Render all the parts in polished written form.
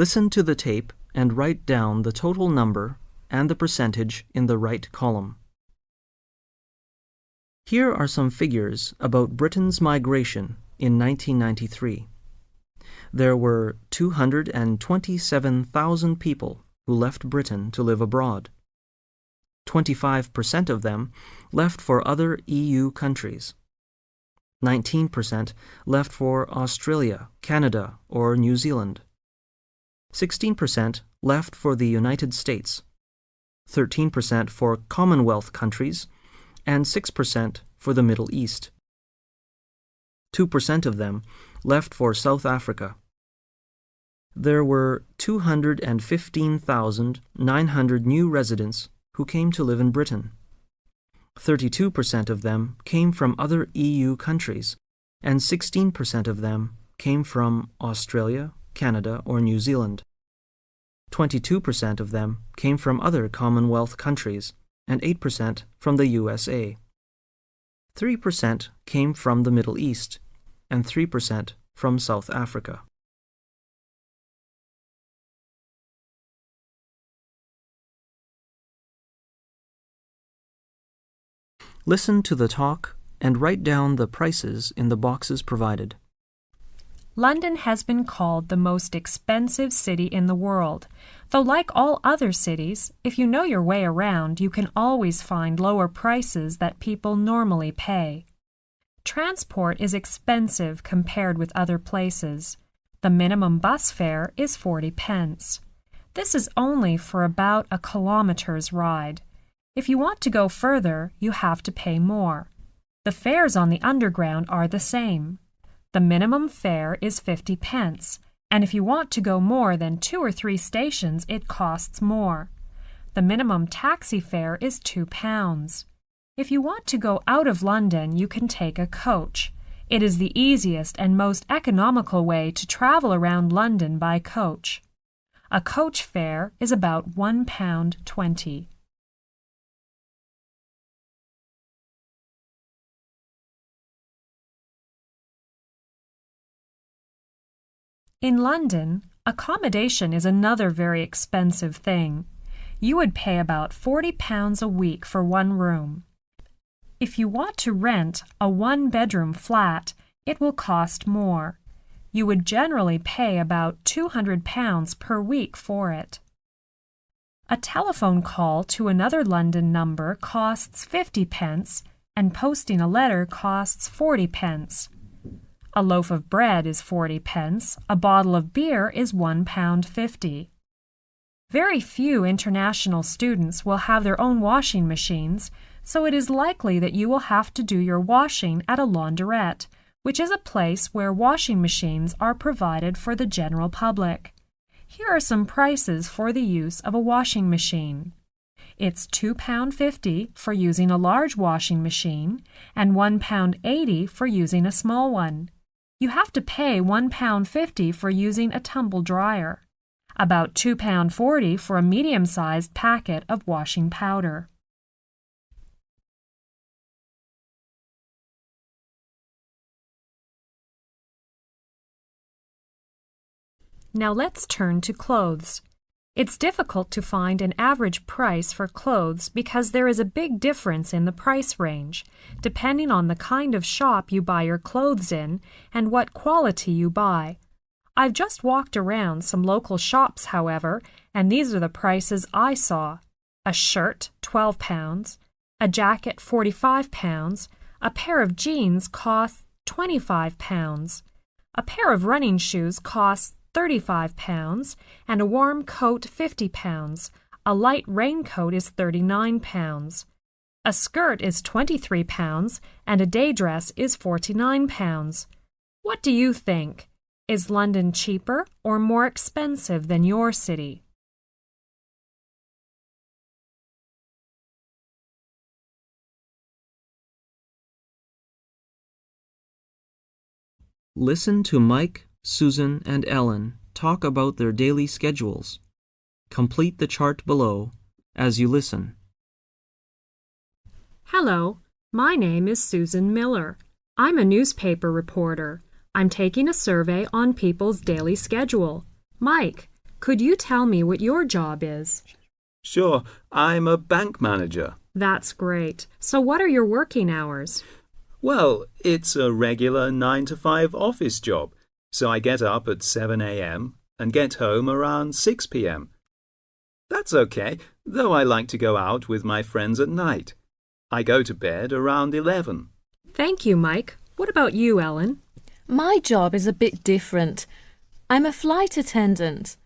Listen to the tape and write down the total number and the percentage in the right column. Here are some figures about Britain's migration in 1993. There were 227,000 people who left Britain to live abroad. 25% of them left for other EU countries. 19% left for Australia, Canada, or New Zealand. 16% left for the United States. 13% for Commonwealth countries, and 6% for the Middle East. 2% of them left for South Africa. There were 215,900 new residents who came to live in Britain. 32% of them came from other EU countries, and 16% of them came from Australia, Canada, or New Zealand. 22% of them came from other Commonwealth countries, and 8% from the USA. 3% came from the Middle East, and 3% from South Africa. Listen to the talk and write down the prices in the boxes provided. London has been called the most expensive city in the world, though like all other cities, if you know your way around, you can always find lower prices that people normally pay. Transport is expensive compared with other places. The minimum bus fare is 40 pence. This is only for about a kilometer's ride. If you want to go further, you have to pay more. The fares on the Underground are the same. The minimum fare is 50 pence, and if you want to go more than 2 or 3 stations, it costs more. The minimum taxi fare is £2. If you want to go out of London, you can take a coach. It is the easiest and most economical way to travel around London by coach. A coach fare is about £1.20. In London, accommodation is another very expensive thing. You would pay about £40 a week for one room. If you want to rent a one-bedroom flat, it will cost more. You would generally pay about £200 per week for it. A telephone call to another London number costs 50 pence, and posting a letter costs 40 pence. A loaf of bread is 40 pence, a bottle of beer is £1.50. Very few international students will have their own washing machines, so it is likely that you will have to do your washing at a laundrette, which is a place where washing machines are provided for the general public. Here are some prices for the use of a washing machine. It's £2.50 for using a large washing machine and £1.80 for using a small one. You have to pay £1.50 for using a tumble dryer, about £2.40 for a medium-sized packet of washing powder. Now let's turn to clothes. It's difficult to find an average price for clothes because there is a big difference in the price range, depending on the kind of shop you buy your clothes in and what quality you buy. I've just walked around some local shops, however, and these are the prices I saw. A shirt, £12, a jacket, £45, a pair of jeans costs £25, a pair of running shoes costs £35, and a warm coat £50. A light raincoat is £39. A skirt is £23, and a day dress is £49. What do you think? Is London cheaper or more expensive than your city? Listen to Mike, Susan, and Ellen talk about their daily schedules. Complete the chart below as you listen. Hello, my name is Susan Miller. I'm a newspaper reporter. I'm taking a survey on people's daily schedule. Mike, Could you tell me what your job is? Sure, I'm a bank manager. That's great. So what are your working hours? Well, it's a regular 9 to 5 office job, so I get up at 7 a.m. and get home around 6 p.m. That's okay, though I like to go out with my friends at night. I go to bed around 11. Thank you, Mike. What about you, Ellen? My job is a bit different. I'm a flight attendant.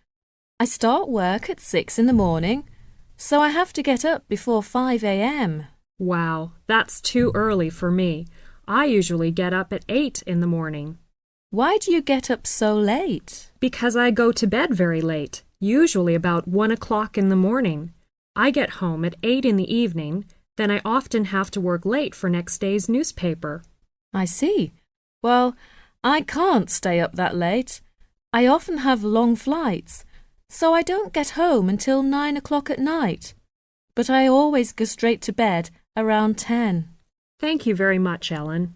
I start work at 6 in the morning, so I have to get up before 5 a.m. Wow, that's too early for me. I usually get up at 8 in the morning. Why do you get up so late? Because I go to bed very late, usually about 1 o'clock in the morning. I get home at 8 in the evening, then I often have to work late for next day's newspaper. I see. Well, I can't stay up that late. I often have long flights, so I don't get home until 9 o'clock at night. But I always go straight to bed around 10. Thank you very much, Ellen.